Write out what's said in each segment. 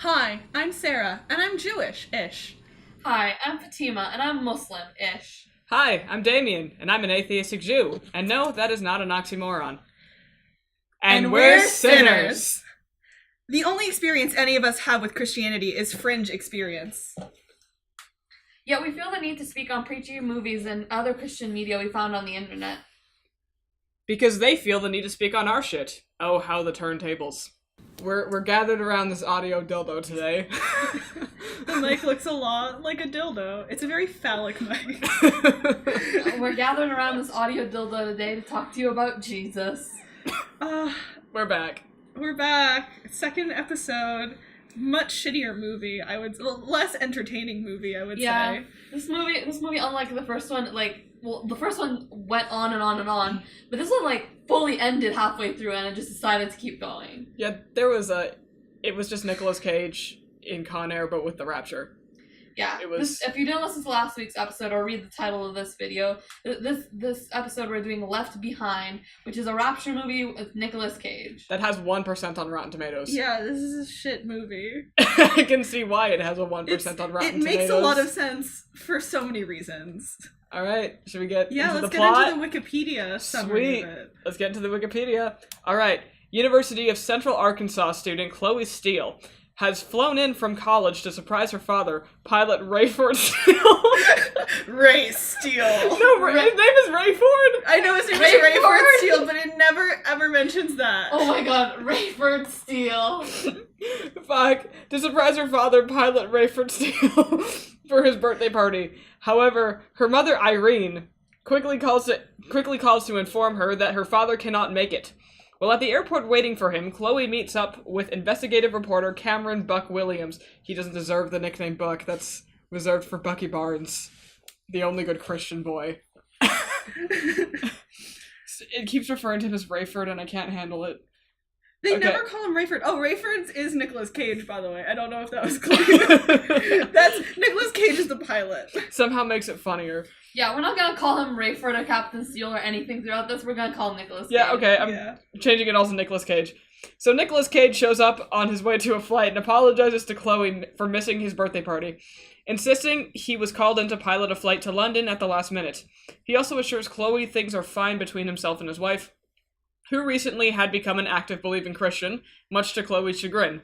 Hi, I'm Sarah, and I'm Jewish-ish. Hi, I'm Fatima, and I'm Muslim-ish. Hi, I'm Damien, and I'm an atheistic Jew. And no, that is not an oxymoron. And we're sinners. The only experience any of us have with Christianity is fringe experience. Yet we feel the need to speak on preachy movies and other Christian media we found on the internet. Because they feel the need to speak on our shit. Oh, how the turntables. We're gathered around this audio dildo today. The mic looks a lot like a dildo. It's a very phallic mic. We're gathered around this audio dildo today to talk to you about Jesus. We're back. We're back. Second episode. Much shittier movie, less entertaining movie, I would say. This movie, unlike the first one, the first one went on and on and on, but this one, fully ended halfway through and it just decided to keep going. Yeah, it was just Nicolas Cage in Con Air, but with the Rapture. Yeah, if you didn't listen to last week's episode or read the title of this video, this episode we're doing Left Behind, which is a Rapture movie with Nicolas Cage. That has 1% on Rotten Tomatoes. Yeah, this is a shit movie. I can see why it has a 1% on Rotten Tomatoes. It makes a lot of sense for so many reasons. Alright, should we get into the plot? Yeah, let's get into the Wikipedia summary of it. Let's get into the Wikipedia. Alright, University of Central Arkansas student Chloe Steele has flown in from college to surprise her father, pilot Rayford Steele. Ray Steele. No, his name is Rayford. I know his name is Rayford Steele, but it never ever mentions that. Oh my god, Rayford Steele. Fuck. To surprise her father, pilot Rayford Steele, for his birthday party. However, her mother Irene quickly calls to inform her that her father cannot make it. While at the airport waiting for him, Chloe meets up with investigative reporter Cameron Buck Williams. He doesn't deserve the nickname Buck. That's reserved for Bucky Barnes, the only good Christian boy. It keeps referring to him as Rayford, and I can't handle it. They never call him Rayford. Oh, Rayford's is Nicolas Cage, by the way. I don't know if that was clear. That's Nicolas Cage is the pilot. Somehow makes it funnier. Yeah, we're not gonna call him Rayford or Captain Steele or anything throughout this. We're gonna call him Nicolas Cage. Yeah, okay, I'm changing it all to Nicolas Cage. So Nicolas Cage shows up on his way to a flight and apologizes to Chloe for missing his birthday party, insisting he was called in to pilot a flight to London at the last minute. He also assures Chloe things are fine between himself and his wife, who recently had become an active believing Christian, much to Chloe's chagrin.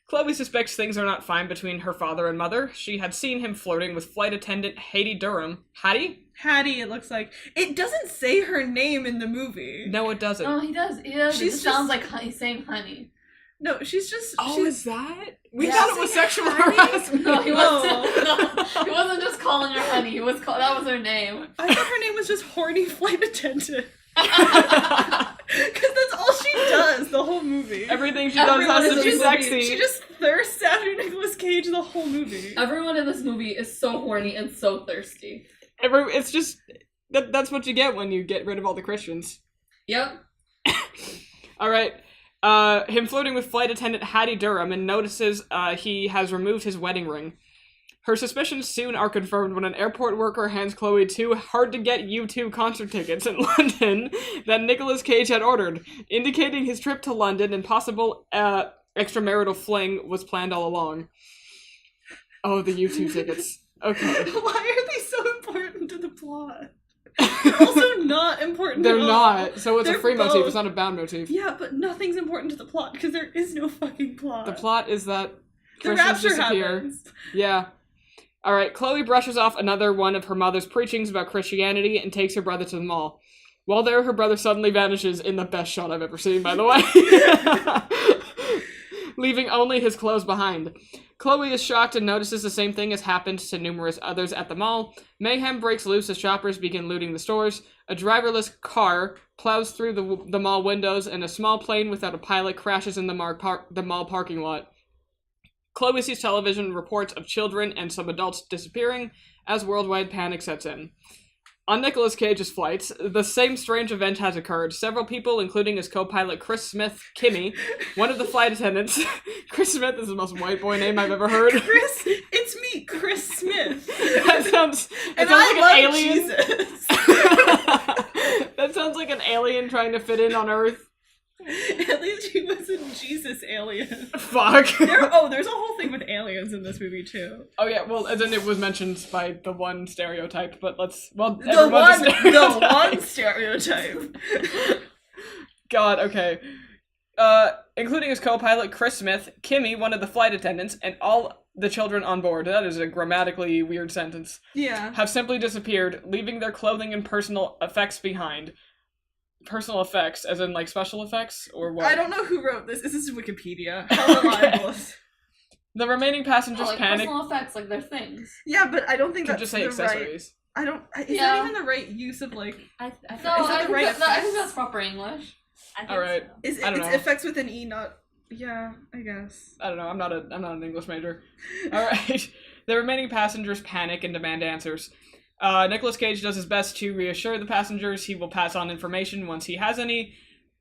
Chloe suspects things are not fine between her father and mother. She had seen him flirting with flight attendant Hattie Durham. Hattie? Hattie, it looks like. It doesn't say her name in the movie. No, it doesn't. Oh, he does. He does. It just sounds like he's saying honey. No, she's just... is that? We thought it was sexual harassment. No, he wasn't. No, he wasn't just calling her honey. That was her name. I thought her name was just horny flight attendant. Because that's all she does the whole movie. Everything she does has to be sexy. She just thirsts after Nicolas Cage the whole movie. Everyone in this movie is so horny and so thirsty. It's just... That's what you get when you get rid of all the Christians. Yep. Alright. Him flirting with flight attendant Hattie Durham and notices he has removed his wedding ring. Her suspicions soon are confirmed when an airport worker hands Chloe 2 hard-to-get U2 concert tickets in London that Nicolas Cage had ordered, indicating his trip to London and possible extramarital fling was planned all along. Oh, the U2 tickets. Okay. Why are they so important to the plot? They're also not important They're at all. not. So it's They're a free both. motif. It's not a bound motif. Yeah, but nothing's important to the plot because there is no fucking plot. The plot is that the Christians rapture disappear. happens. Yeah. Alright, Chloe brushes off another one of her mother's preachings about Christianity and takes her brother to the mall. While there, her brother suddenly vanishes in the best shot I've ever seen, by the way. Leaving only his clothes behind. Chloe is shocked and notices the same thing has happened to numerous others at the mall. Mayhem breaks loose as shoppers begin looting the stores. A driverless car plows through the mall windows, and a small plane without a pilot crashes in the mall parking lot. Chloe sees television reports of children and some adults disappearing as worldwide panic sets in. On Nicolas Cage's flights, the same strange event has occurred. Several people, including his co-pilot Chris Smith, Kimmy, one of the flight attendants. Chris Smith is the most white boy name I've ever heard. Chris, it's me, Chris Smith. That sounds like an alien. Jesus. That sounds like an alien trying to fit in on Earth. At least he was a Jesus alien. Fuck. There's a whole thing with aliens in this movie too. Oh yeah, well, and then it was mentioned by the one stereotype, but The one stereotype. God, okay. Including his co-pilot Chris Smith, Kimmy, one of the flight attendants, and all the children on board, that is a grammatically weird sentence, have simply disappeared, leaving their clothing and personal effects behind. Personal effects, as in, like, special effects, or what? I don't know who wrote this. This is Wikipedia. How reliable is... The remaining passengers panic. Personal effects, like, they're things. Yeah, but I don't think that's just say accessories. Right... Is that even the right use of, like... I think that's proper English. Alright. I don't know. It's effects with an E, not... Yeah, I guess. I don't know. I'm not an English major. Alright. The remaining passengers panic and demand answers. Nicolas Cage does his best to reassure the passengers he will pass on information once he has any.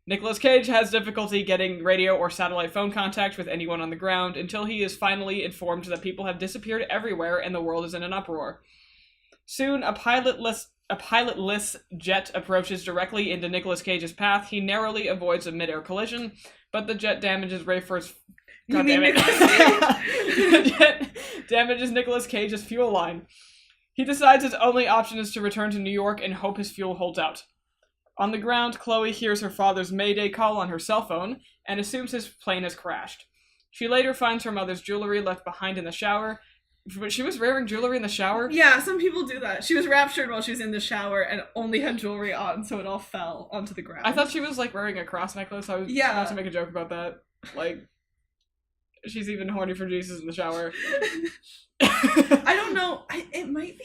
Nicolas Cage has difficulty getting radio or satellite phone contact with anyone on the ground until he is finally informed that people have disappeared everywhere and the world is in an uproar. Soon, a pilotless jet approaches directly into Nicolas Cage's path. He narrowly avoids a mid-air collision, but the jet damages Rayford's... God damn it. The jet damages Nicolas Cage's fuel line. He decides his only option is to return to New York and hope his fuel holds out. On the ground, Chloe hears her father's Mayday call on her cell phone and assumes his plane has crashed. She later finds her mother's jewelry left behind in the shower. But she was wearing jewelry in the shower? Yeah, some people do that. She was raptured while she was in the shower and only had jewelry on, so it all fell onto the ground. I thought she was, like, wearing a cross necklace. I was about to make a joke about that. Like, she's even horny for Jesus in the shower. I don't know. It might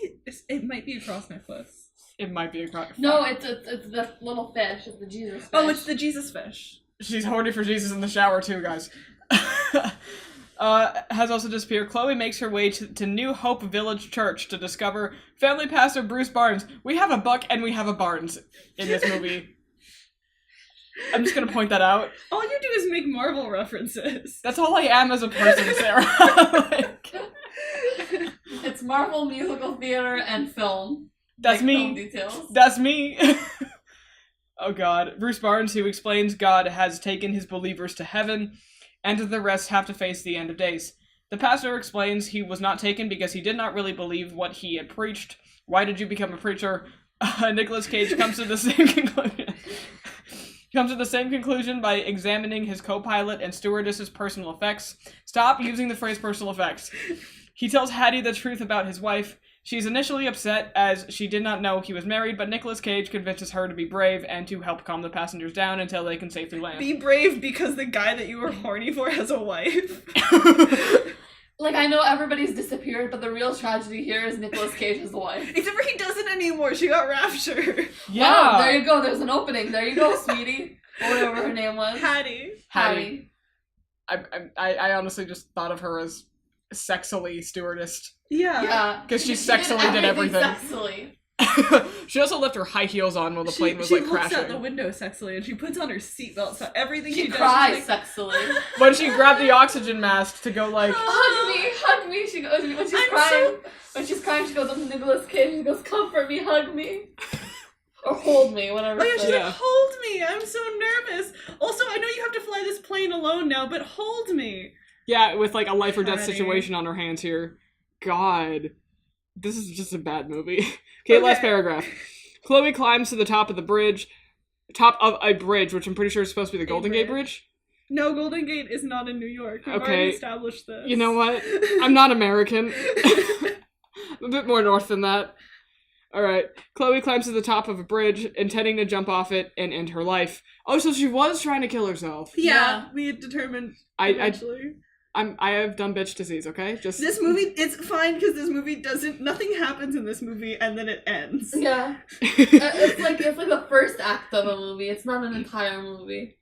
be a cross necklace. It might be a cross. No, it's the little fish. It's the Jesus fish. Oh, it's the Jesus fish. She's horny for Jesus in the shower too, guys. Has also disappeared. Chloe makes her way to New Hope Village Church to discover family pastor Bruce Barnes. We have a Buck and we have a Barnes in this movie. I'm just gonna point that out. All you do is make Marvel references. That's all I am as a person, Sarah. It's Marvel musical theater and film. That's me. Film details. That's me. Oh God. Bruce Barnes, who explains God has taken his believers to heaven, and the rest have to face the end of days. The pastor explains he was not taken because he did not really believe what he had preached. Why did you become a preacher? Nicolas Cage comes to the same conclusion. Comes to the same conclusion by examining his co-pilot and stewardess's personal effects. Stop using the phrase personal effects. He tells Hattie the truth about his wife. She's initially upset as she did not know he was married, but Nicolas Cage convinces her to be brave and to help calm the passengers down until they can safely land. Be brave because the guy that you were horny for has a wife. Like, I know everybody's disappeared, but the real tragedy here is Nicolas Cage's wife. Except for he doesn't anymore. She got raptured. Yeah. Wow, there you go. There's an opening. There you go, sweetie. Or whatever her name was. Hattie. I honestly just thought of her as sexily stewardess. Yeah. Because she sexily did everything. Sexily. She also left her high heels on while the plane was like crashing. She looks out the window sexily and she puts on her seatbelt, so everything she does. Cries sexily. When she grabbed the oxygen mask to go like, hug me. She goes when she's crying. When she's crying, she goes up to Nicolas Cage. She goes, comfort me, hug me, or hold me, whatever. Oh yeah, she's like, hold me. I'm so nervous. Also, I know you have to fly this plane alone now, but hold me. Yeah, with like a life or death situation on her hands here. God. This is just a bad movie. Okay, last paragraph. Chloe climbs to the top of a bridge, which I'm pretty sure is supposed to be the Golden Gate Bridge. No, Golden Gate is not in New York. We've already established this. You know what? I'm not American. I'm a bit more north than that. Alright. Chloe climbs to the top of a bridge, intending to jump off it and end her life. Oh, so she was trying to kill herself. Yeah. We had determined eventually. I have dumb bitch disease, okay? Just this movie, it's fine because this movie nothing happens in this movie and then it ends. Yeah. it's like the first act of a movie. It's not an entire movie.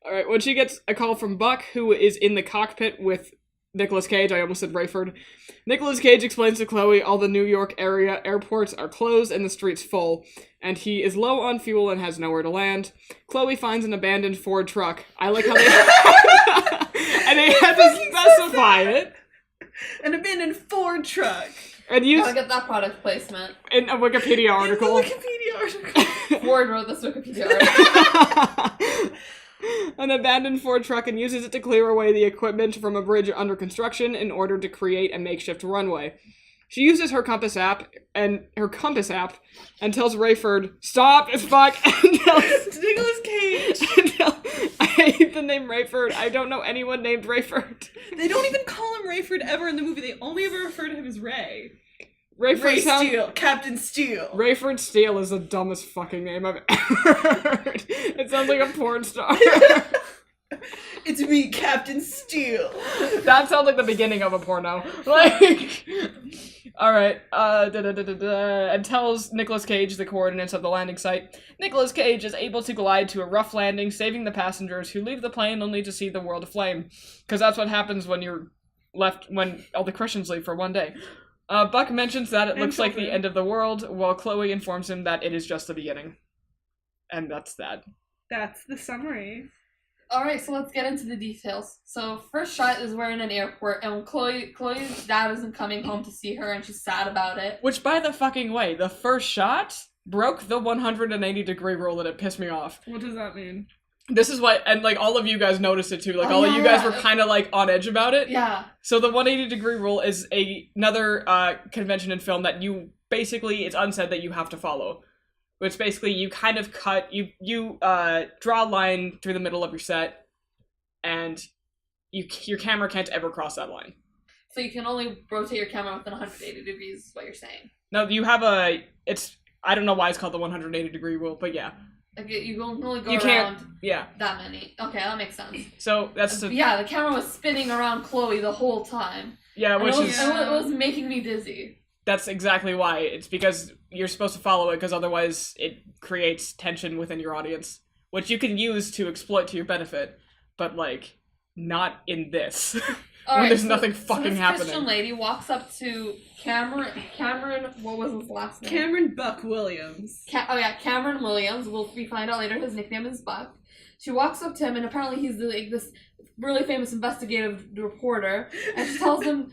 Alright, when she gets a call from Buck, who is in the cockpit with Nicolas Cage, I almost said Rayford. Nicolas Cage explains to Chloe all the New York area airports are closed and the streets full, and he is low on fuel and has nowhere to land. Chloe finds an abandoned Ford truck. I like how they... and they had to specify it. An abandoned Ford truck. And use... Gotta get that product placement. In a Wikipedia article. In the Wikipedia article. Ford wrote this Wikipedia article. an abandoned Ford truck and uses it to clear away the equipment from a bridge under construction in order to create a makeshift runway. She uses her compass app and tells Rayford, "Stop, it's fuck," and tells Nicolas Cage. I hate the name Rayford. I don't know anyone named Rayford. They don't even call him Rayford ever in the movie. They only ever refer to him as Ray. Ray Steele, Captain Steele. Rayford Steele is the dumbest fucking name I've ever heard. It sounds like a porn star. It's me, Captain Steele. That sounds like the beginning of a porno. Like, alright, and tells Nicolas Cage the coordinates of the landing site. Nicolas Cage is able to glide to a rough landing, saving the passengers who leave the plane only to see the world aflame. Because that's what happens when when all the Christians leave for one day. Buck mentions that it looks like the end of the world, while Chloe informs him that it is just the beginning. And that's that. That's the summary. Alright, so let's get into the details. So, first shot is we're in an airport, and Chloe's dad isn't coming home to see her, and she's sad about it. Which, by the fucking way, the first shot broke the 180-degree rule, and it pissed me off. What does that mean? This is what, and like all of you guys noticed it too, like all of you guys were kind of like on edge about it. Yeah. So the 180-degree rule is another convention in film that you basically, it's unsaid that you have to follow. Which basically you kind of cut, you draw a line through the middle of your set, and your camera can't ever cross that line. So you can only rotate your camera within 180 degrees is what you're saying. No, you have I don't know why it's called the 180-degree rule, but yeah. Like, you can only go around that many. Okay, that makes sense. So, that's yeah, the camera was spinning around Chloe the whole time. Yeah, which it was making me dizzy. That's exactly why. It's because you're supposed to follow it, because otherwise it creates tension within your audience, which you can use to exploit to your benefit, but, like, not in this. When there's nothing fucking happening. This Christian lady walks up to Cameron, what was his last name? Cameron Buck Williams. Cameron Williams. We find out later his nickname is Buck. She walks up to him, and apparently he's this really famous investigative reporter, and she tells him,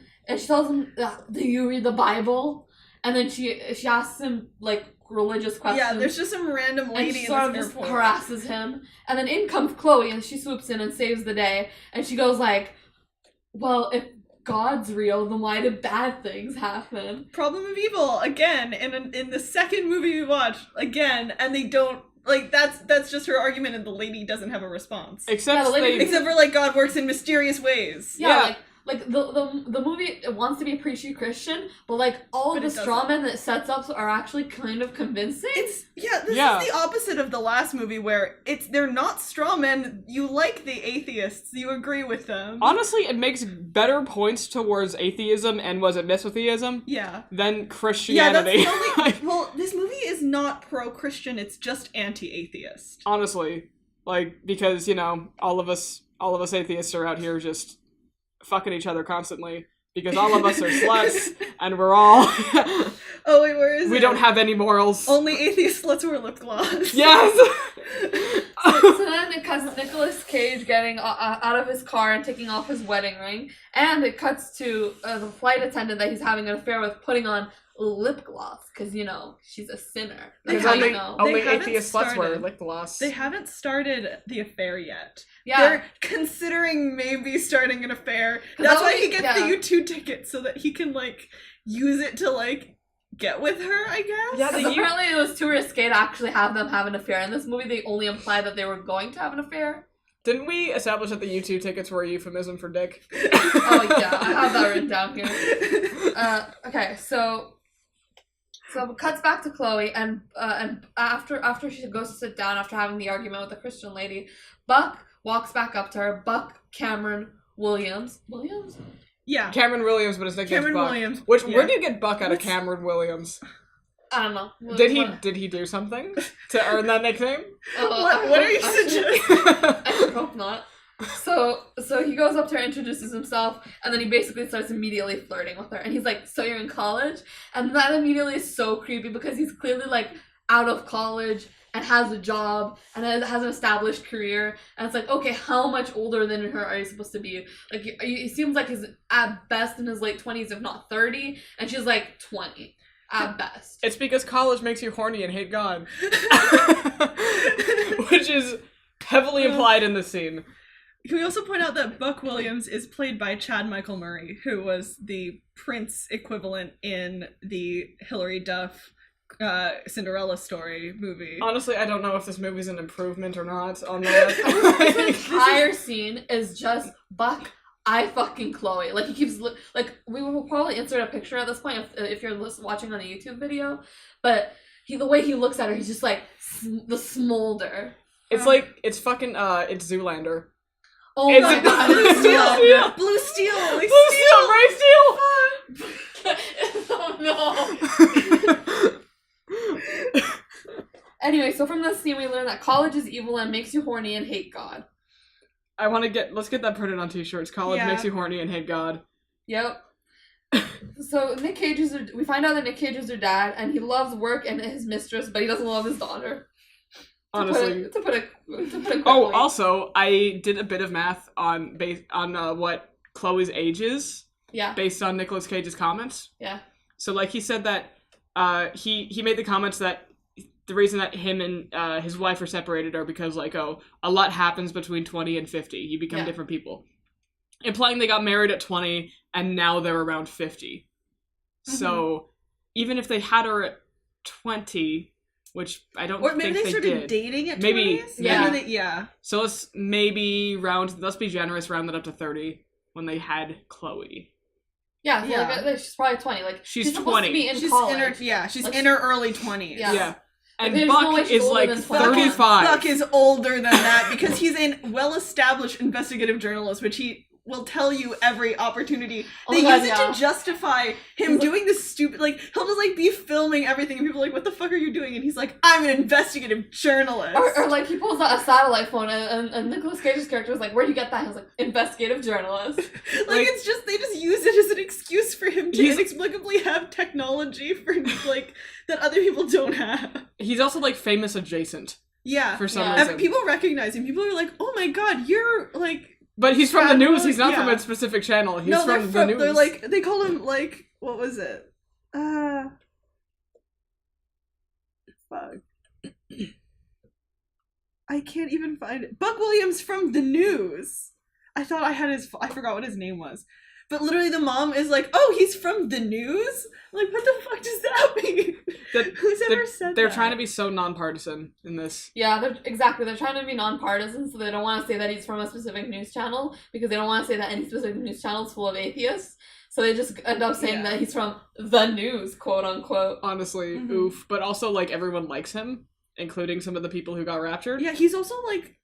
do you read the Bible? And then she asks him, like, religious questions. Yeah, there's just some random lady and she sort of just airport. harasses him. And then in comes Chloe, and she swoops in and saves the day. And she goes like, well, if God's real, then why did bad things happen? Problem of evil, again, in the second movie we watched, again, and they don't, like, that's just her argument, and the lady doesn't have a response. Except for, like, God works in mysterious ways. Yeah. Like the movie wants to be preachy Christian, but like all of the straw men that it sets up are actually kind of convincing. This is the opposite of the last movie where they're not straw men. You like the atheists, you agree with them. Honestly, it makes better points towards atheism and misotheism than Christianity. Yeah, that's the only, well, this movie is not pro-Christian, it's just anti-atheist. Honestly, like, because, you know, all of us atheists are out here just fucking each other constantly because all of us are sluts and we're all oh wait, where is it? We don't have any morals. Only atheist sluts wear lip gloss. Yes. So then it cuts Nicolas Cage getting out of his car and taking off his wedding ring, and it cuts to the flight attendant that he's having an affair with putting on lip gloss because, you know, she's a sinner. Because only atheist sluts wear lip gloss. They haven't started the affair yet. Yeah. They're considering maybe starting an affair. That's why he gets the U2 ticket, so that he can, like, use it to, like, get with her, I guess? Yeah, apparently it was too risque to actually have them have an affair. In this movie, they only imply that they were going to have an affair. Didn't we establish that the U2 tickets were a euphemism for dick? Oh, yeah, I have that written down here. Okay, so it cuts back to Chloe, and after she goes to sit down after having the argument with the Christian lady, Buck walks back up to her. Buck Cameron Williams? Yeah. Cameron Williams, but his nickname's Buck. Williams. Where do you get Buck out of Cameron Williams? I don't know. Did he do something to earn that nickname? What are you suggesting? I hope not. So he goes up to her, introduces himself, and then he basically starts immediately flirting with her. And he's like, so you're in college? And that immediately is so creepy because he's clearly like out of college and has a job and has an established career. And it's like, okay, how much older than her are you supposed to be? Like, he seems like he's at best in his late 20s, if not 30. And she's like 20 at best. It's because college makes you horny and hate God. Which is heavily implied in the scene. Can we also point out that Buck Williams is played by Chad Michael Murray, who was the Prince equivalent in the Hilary Duff Cinderella story movie. Honestly, I don't know if this movie's an improvement or not on that. This entire scene is just Buck, I fucking Chloe. Like, he keeps like, we will probably insert a picture at this point if you're watching on a YouTube video, but the way he looks at her, he's just like the smolder. It's like, it's fucking it's Zoolander. Oh it's my god. Blue Steel! Blue Steel! Like Blue Steel! Oh no! Anyway, so from this scene we learn that college is evil and makes you horny and hate God. Let's get that printed on t-shirts. College makes you horny and hate God. Yep. So we find out that Nick Cage is her dad, and he loves work and his mistress, but he doesn't love his daughter. Honestly. To put it quickly. Oh, also, I did a bit of math on what Chloe's age is. Yeah. Based on Nicolas Cage's comments. Yeah. So, like, he said that he made the comments that the reason that him and his wife are separated are because, like, a lot happens between 20 and 50. You become different people. Implying they got married at 20 and now they're around 50. Mm-hmm. So, even if they had her at 20... Which I don't think they did. Or maybe they started dating at 20s? Maybe. Yeah. So let's be generous, round that up to 30 when they had Chloe. Yeah, so like, she's probably 20. Like, she's 20. Supposed to be in college. She's in her early 20s. Yeah. And like, Buck is like 35. Buck is older than that because he's a well-established investigative journalist, which he will tell you every opportunity. They use it to justify him doing this stupid, like, he'll just, like, be filming everything, and people are like, what the fuck are you doing? And he's like, I'm an investigative journalist. Or like, he pulls out a satellite phone, and Nicolas Cage's character was like, where'd you get that? He was like, investigative journalist. like, it's just, they just use it as an excuse for him to inexplicably have technology for, like, that other people don't have. He's also, like, famous adjacent. Yeah. For some reason. People recognize him. People are like, oh my god, you're, like... But he's from the news. He's not from a specific channel. He's from the news. They're like, they call him, like, what was it? Fuck. I can't even find it. Buck Williams from the news. I thought I forgot what his name was. But literally the mom is like, oh, he's from the news? Like, what the fuck does that mean? Who's ever said that? They're trying to be so nonpartisan in this. Yeah, they're trying to be nonpartisan, so they don't want to say that he's from a specific news channel, because they don't want to say that any specific news channel is full of atheists. So they just end up saying that he's from the news, quote unquote. Honestly, oof. But also, like, everyone likes him, including some of the people who got raptured. Yeah, he's also, like,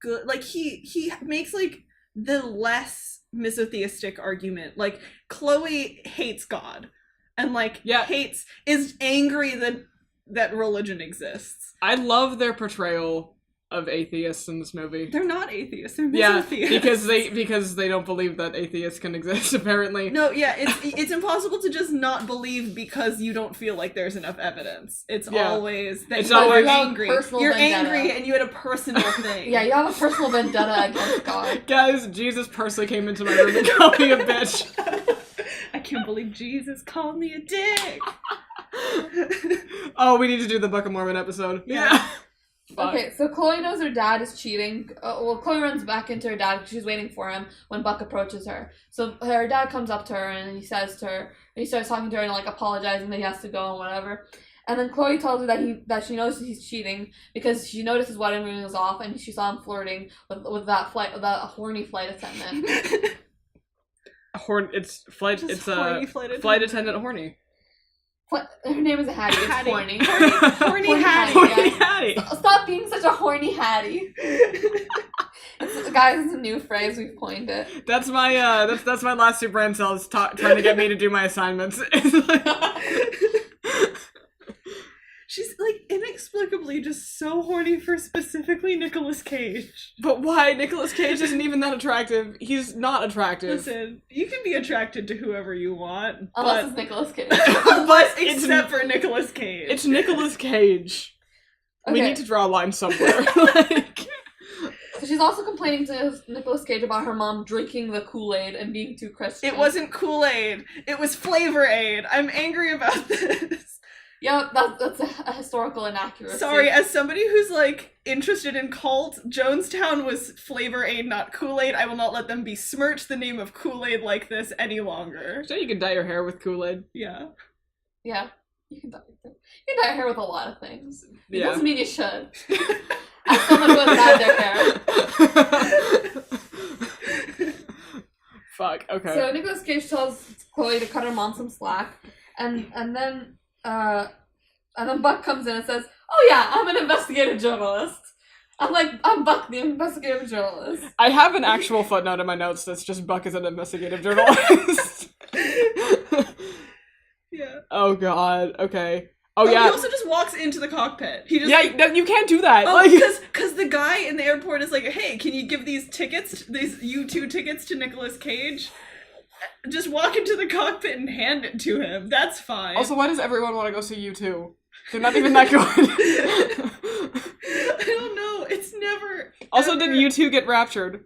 good. Like, he makes, like, the less misotheistic argument. Like, Chloe hates God and, like, is angry that religion exists. I love their portrayal of atheists in this movie. They're not atheists, they're misotheists. Yeah, because they don't believe that atheists can exist, apparently. No, yeah, it's impossible to just not believe because you don't feel like there's enough evidence. It's always that you're angry. You're angry and you had a personal thing. Yeah, you have a personal vendetta against God. Guys, Jesus personally came into my room and called me a bitch. I can't believe Jesus called me a dick. Oh, we need to do the Book of Mormon episode. Yeah. Okay, so Chloe knows her dad is cheating. Chloe runs back into her dad because she's waiting for him when Buck approaches her. So her dad comes up to her and he says to her, and he starts talking to her and, like, apologizing that he has to go and whatever. And then Chloe tells her that she knows he's cheating because she noticed his wedding ring was off and she saw him flirting with that horny flight attendant. It's a flight attendant horny. Her name is Hattie. It's Hattie. horny. Horny Hattie. Horny Hattie. Stop being such a horny Hattie. Guys, it's a new phrase. We've coined it. That's my that's my last two brain cells trying to get me to do my assignments. She's, like, inexplicably just so horny for specifically Nicolas Cage. But why? Nicolas Cage isn't even that attractive. He's not attractive. Listen, you can be attracted to whoever you want. Unless it's Nicolas Cage. Except for Nicolas Cage. It's Nicolas Cage. Okay. We need to draw a line somewhere. Like... So she's also complaining to Nicolas Cage about her mom drinking the Kool-Aid and being too Christian. It wasn't Kool-Aid. It was Flavor Aid. I'm angry about this. Yep, that's a historical inaccuracy. Sorry, as somebody who's, like, interested in cult, Jonestown was Flavor Aid, not Kool-Aid. I will not let them besmirch the name of Kool-Aid like this any longer. So you can dye your hair with Kool-Aid. Yeah. Yeah. You can dye your hair with a lot of things. It Yeah. doesn't mean you should. As someone who has dyed their hair. Fuck, okay. So Nicolas Cage tells Chloe to cut her mom some slack, and then Buck comes in and says, "Oh yeah, I'm an investigative journalist." I'm Buck, the investigative journalist. I have an actual footnote in my notes that's just Buck is an investigative journalist. Yeah. Oh god, okay. Oh yeah. He also just walks into the cockpit. He just You can't do that. Oh, like, because the guy in the airport is like, hey, can you give these U2 tickets to Nicolas Cage? Just walk into the cockpit and hand it to him. That's fine. Also, why does everyone want to go see U2? They're not even that good. I don't know. It's never. Also, ever... did U2 get raptured?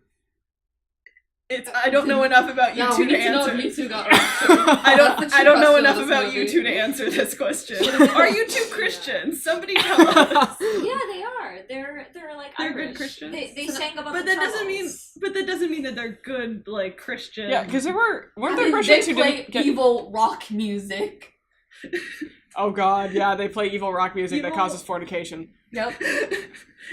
I don't know enough about U2 No, we need to answer. know if U2 got raptured. I don't know enough This about movie. U2 to answer this question. Are U2 Christians? Somebody tell us. Yeah, they are. They're like They're Irish. good Christians? They sang about But the that doesn't mean. Troubles. But that doesn't mean that they're good, like Christian. Yeah, because weren't I there mean, Christians they who play didn't get... evil rock music. Oh god, yeah, they play evil rock music that Evil- causes fornication. Yep.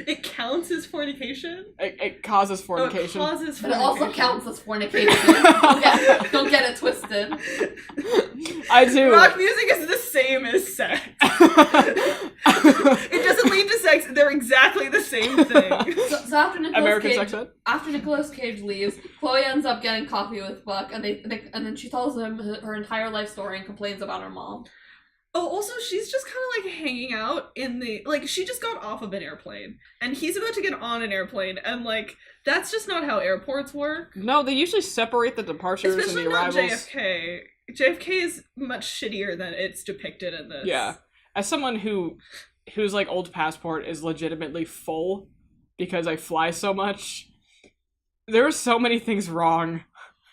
It counts as fornication? It causes Oh, it fornication. causes But it fornication. also counts as fornication. Don't get it twisted. I do. Rock music is the same as sex. It doesn't lead to sex. They're exactly the same thing. So after American sex ed? After Nicolas Cage leaves, Chloe ends up getting coffee with Buck, and and then she tells him her entire life story and complains about her mom. Oh, also, she's just kind of like hanging out in the, like, she just got off of an airplane, and he's about to get on an airplane, and, like, that's just not how airports work. No, they usually separate the departures Especially and the not arrivals. JFK. JFK is much shittier than it's depicted in this. Yeah. As someone whose like old passport is legitimately full because I fly so much, there are so many things wrong.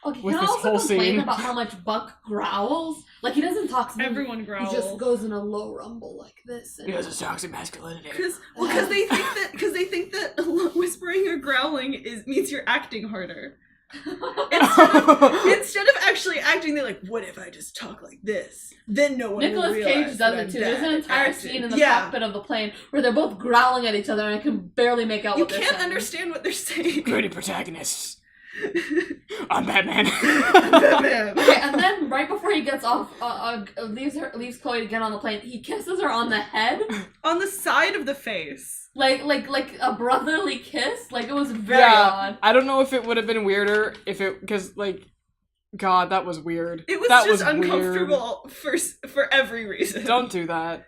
Okay, With can I this also whole complain scene. about how much Buck growls? Like, he doesn't talk to me. Everyone He growls. just goes in a low rumble like this. And Because it's toxic masculinity. Because they think that whispering or growling means you're acting harder. Instead of actually acting, they're like, what if I just talk like this? Then no one will Nicolas realize Cage that does I'm it too. There's an bad at entire acting. scene in the Yeah. cockpit of the plane where they're both growling at each other and I can barely make out You what they're can't saying. understand what they're saying. Gritty protagonists. I'm Batman. Batman. Okay, and then right before he gets off, leaves Chloe to get on the plane, he kisses her on the head, On the side of the face. like a brotherly kiss. Like, it was very Yeah. odd. I don't know if it would have been weirder if it, because like, God, that was weird. It was that just weird. uncomfortable for every reason. Don't do that.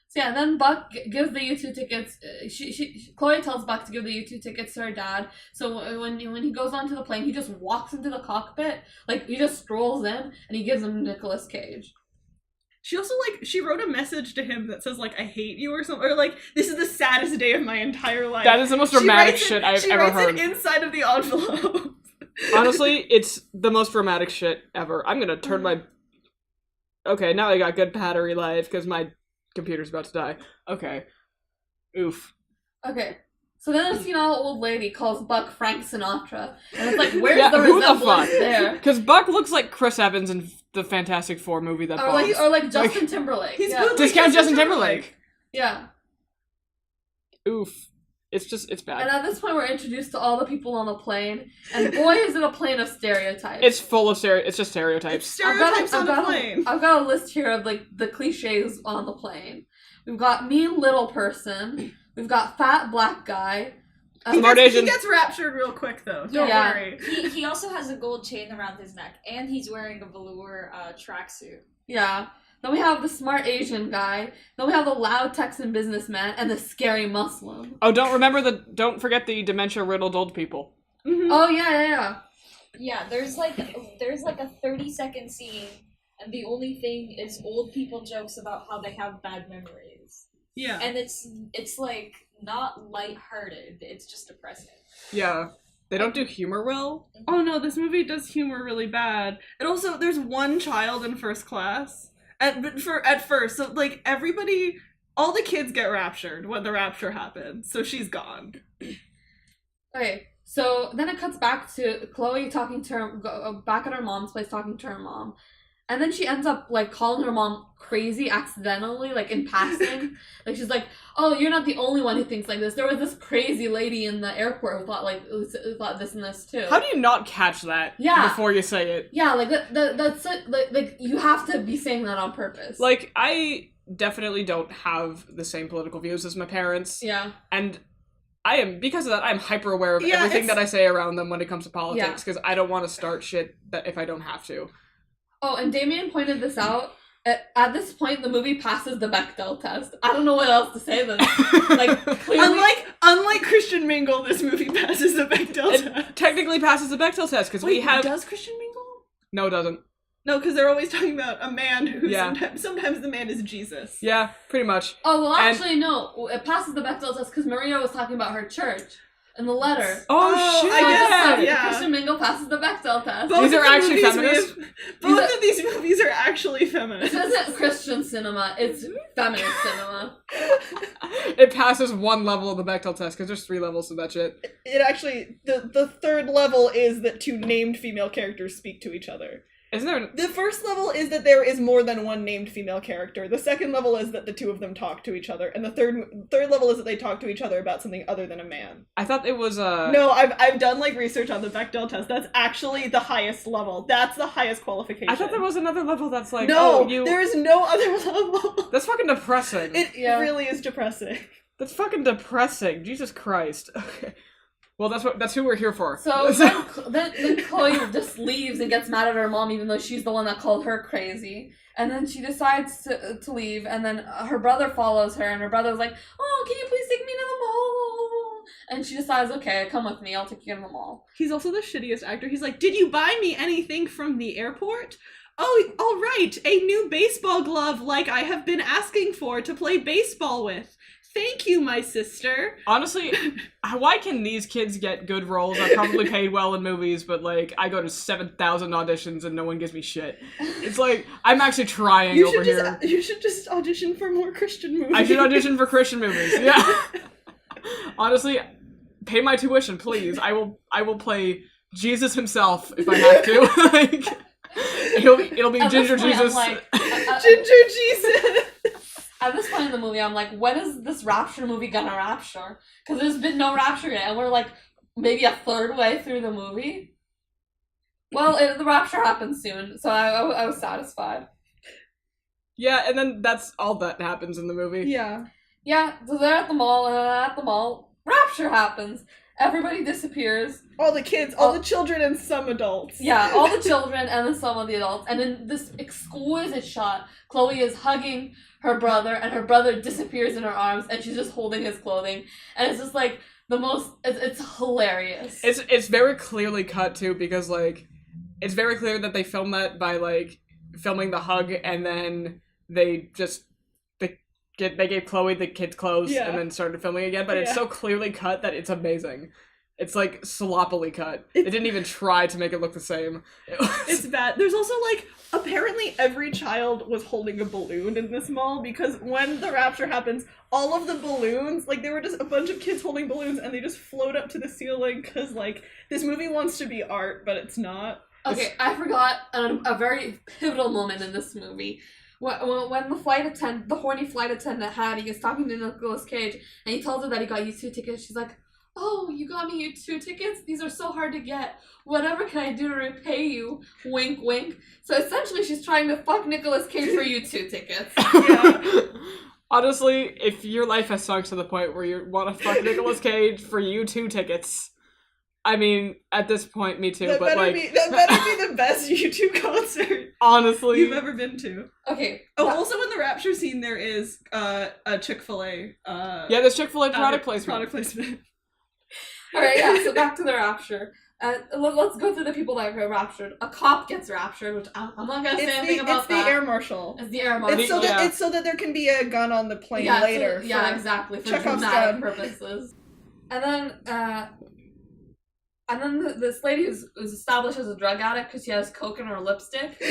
So yeah, then Buck gives the U2 tickets. Chloe tells Buck to give the U2 tickets to her dad. So when he goes onto the plane, he just walks into the cockpit, like he just strolls in, and he gives them Nicolas Cage. She also, like, she wrote a message to him that says, like, I hate you or something. Or, like, this is the saddest day of my entire life. That is the most She dramatic writes it- shit I've she ever writes heard. it inside of the envelope. Honestly, it's the most dramatic shit ever. I'm gonna turn my... Okay, now I got good battery life because my computer's about to die. Okay. Oof. Okay. So then a senile old lady calls Buck Frank Sinatra, and it's like, where's Yeah, the who the resemblance fuck? there? Because Buck looks like Chris Evans in the Fantastic Four movie that Or bombed. like Justin Timberlake. He's yeah. both- Discount Justin Timberlake. Yeah. Oof. It's And bad. at this point, we're introduced to all the people on the plane, and boy, is it a plane of stereotypes. It's full of it's just It's stereotypes. stereotypes on a plane. I've got a list here of like the cliches on the plane. We've got mean little person. We've got fat black guy. Smart He Asian. gets raptured real quick, though. Don't Yeah. worry. He also has a gold chain around his neck, and he's wearing a velour tracksuit. Yeah. Then we have the smart Asian guy. Then we have the loud Texan businessman and the scary Muslim. Oh, don't forget the dementia riddled old people. Mhm. Oh yeah. Yeah, there's like a 30-second scene, and the only thing is old people jokes about how they have bad memories, Yeah. and it's like not lighthearted. It's just depressing. Yeah. They don't do humor well. Oh no, this movie does humor really bad. And also, there's one child in first class, At first, so like everybody, all the kids get raptured when the rapture happens, so she's gone. Okay, so then it cuts back to Chloe talking to her, back at her mom's place talking to her mom. And then she ends up, like, calling her mom crazy accidentally, like, in passing. Like, she's like, oh, you're not the only one who thinks like this. There was this crazy lady in the airport who thought, like, who thought this and this, too. How do you not catch that before you say it? Yeah, like, that's it. Like, you have to be saying that on purpose. Like, I definitely don't have the same political views as my parents. Yeah. And because of that, I'm hyper aware of everything that I say around them when it comes to politics, because I don't want to start shit that if I don't have to. Oh, and Damien pointed this out. At this point, the movie passes the Bechdel test. I don't know what else to say then. Like, clearly... Unlike Christian Mingle, this movie passes the Bechdel test. It technically passes the Bechdel test, because we have... Does Christian Mingle? No, it doesn't. No, because they're always talking about a man who sometimes the man is Jesus. Yeah, pretty much. Oh, well, actually, no. It passes the Bechdel test because Maria was talking about her church. In the letter. Oh shit! I guess, yeah. Christian Mingle passes the Bechdel test. These are actually feminist? Both of these movies are actually feminist. This isn't Christian cinema, it's feminist cinema. It passes one level of the Bechdel test, because there's 3 levels of that shit. It actually, the third level is that 2 named female characters speak to each other. Isn't there... The first level is that there is more than one named female character. The second level is that the 2 of them talk to each other. And the third level is that they talk to each other about something other than a man. I thought it was, No, I've done, like, research on the Bechdel test. That's actually the highest level. That's the highest qualification. I thought there was another level that's like, no, there is no other level. That's fucking depressing. It really is depressing. That's fucking depressing. Jesus Christ. Okay. Well, that's who we're here for. So then Chloe just leaves and gets mad at her mom, even though she's the one that called her crazy. And then she decides to leave, and then her brother follows her, and her brother's like, oh, can you please take me to the mall? And she decides, okay, come with me, I'll take you to the mall. He's also the shittiest actor. He's like, did you buy me anything from the airport? Oh, all right, a new baseball glove like I have been asking for to play baseball with. Thank you, my sister. Honestly, why can these kids get good roles? I'm probably paid well in movies, but, like, I go to 7,000 auditions and no one gives me shit. It's like, I'm actually trying over here. You should just audition for more Christian movies. I should audition for Christian movies, yeah. Honestly, pay my tuition, please. I will play Jesus himself if I have to. Like, it'll be Ginger Jesus. Ginger Jesus. At this point in the movie, I'm like, when is this rapture movie gonna rapture? Because there's been no rapture yet, and we're like maybe a third way through the movie. Well, the rapture happens soon, so I was satisfied. Yeah, and then that's all that happens in the movie. Yeah. Yeah, so they're at the mall, and at the mall, rapture happens. Everybody disappears. All the kids, all the children, and some adults. Yeah, all the children and then some of the adults. And in this exquisite shot, Chloe is hugging her brother, and her brother disappears in her arms, and she's just holding his clothing. And it's just, like, the most... It's hilarious. It's very clearly cut, too, because, like, it's very clear that they filmed that by, like, filming the hug, and then they just... They gave Chloe the kids' clothes and then started filming again, but it's so clearly cut that it's amazing. It's like sloppily cut. They didn't even try to make it look the same. It's bad. There's also like, apparently every child was holding a balloon in this mall, because when the rapture happens, all of the balloons, like there were just a bunch of kids holding balloons and they just float up to the ceiling because like this movie wants to be art, but it's not. Okay, I forgot a very pivotal moment in this movie. When the horny flight attendant Hattie is talking to Nicolas Cage, and he tells her that he got you 2 tickets, she's like, oh, you got me 2 tickets? These are so hard to get. Whatever can I do to repay you? Wink, wink. So essentially, she's trying to fuck Nicolas Cage for you 2 tickets. Yeah. Honestly, if your life has sunk to the point where you want to fuck Nicolas Cage for you 2 tickets, I mean, at this point, me too, that but better be the best YouTube concert honestly you've ever been to. Okay. Oh, also in the rapture scene, there is a Chick-fil-A. Yeah, there's Chick-fil-A product placement. Alright, yeah, so back to the rapture. Let's go through the people that get raptured. A cop gets raptured, which I'm not gonna say anything about that. It's the air marshal. It's the air marshal. It's so that there can be a gun on the plane later. Exactly. For dramatic purposes. And then this lady who's established as a drug addict because she has coke in her lipstick.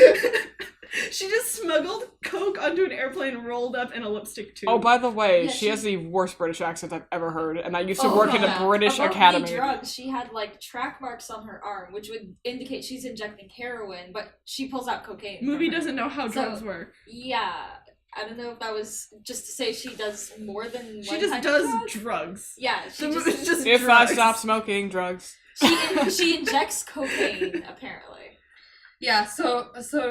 She just smuggled coke onto an airplane rolled up in a lipstick tube. Oh, by the way, Yeah, she she- has the worst British accent I've ever heard, and I used to Oh, work in a yeah. British About academy. the drugs, she had like track marks on her arm, which would indicate she's injecting heroin, but she pulls out cocaine. from Movie her. doesn't know how So- drugs work. Yeah, I don't know if that was just to say she does more than She one just type does of drug. drugs. Yeah, The she movie's just If drugs. I stop smoking drugs. she injects cocaine apparently. Yeah, so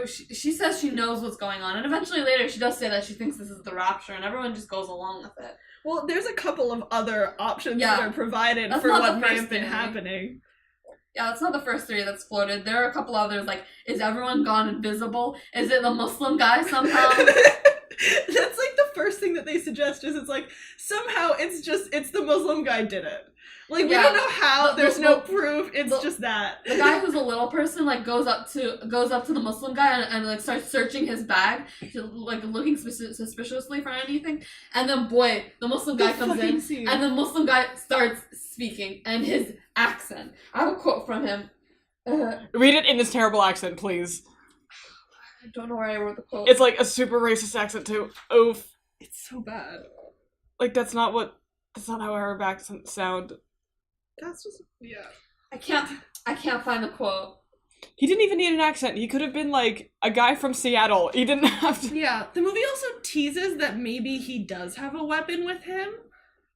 she says she knows what's going on, and eventually later she does say that she thinks this is the rapture, and everyone just goes along with it. Well, there's a couple of other options Yeah. that are provided That's for not what the may first have been theory. happening. Yeah, that's not the first theory that's floated. There are a couple others, like, is everyone gone invisible? Is it the Muslim guy somehow? That's like the first thing that they suggest is it's like somehow it's the Muslim guy did it. Like we Yeah. don't know how, The- there's the- no the- proof, it's the- just that. The guy who's a little person, like, goes up to the Muslim guy and like, starts searching his bag, to, like, looking suspiciously for anything, and then, boy, the Muslim guy The comes fucking in, scene. and the Muslim guy starts speaking, and his accent. I have a quote from him. Read it in this terrible accent, please. I don't know where I wrote the quote. It's like a super racist accent too. Oof. It's so bad. Like that's not how Arab accents sound. That's just yeah. I can't find the quote. He didn't even need an accent. He could have been like a guy from Seattle. He didn't have to. Yeah, the movie also teases that maybe he does have a weapon with him.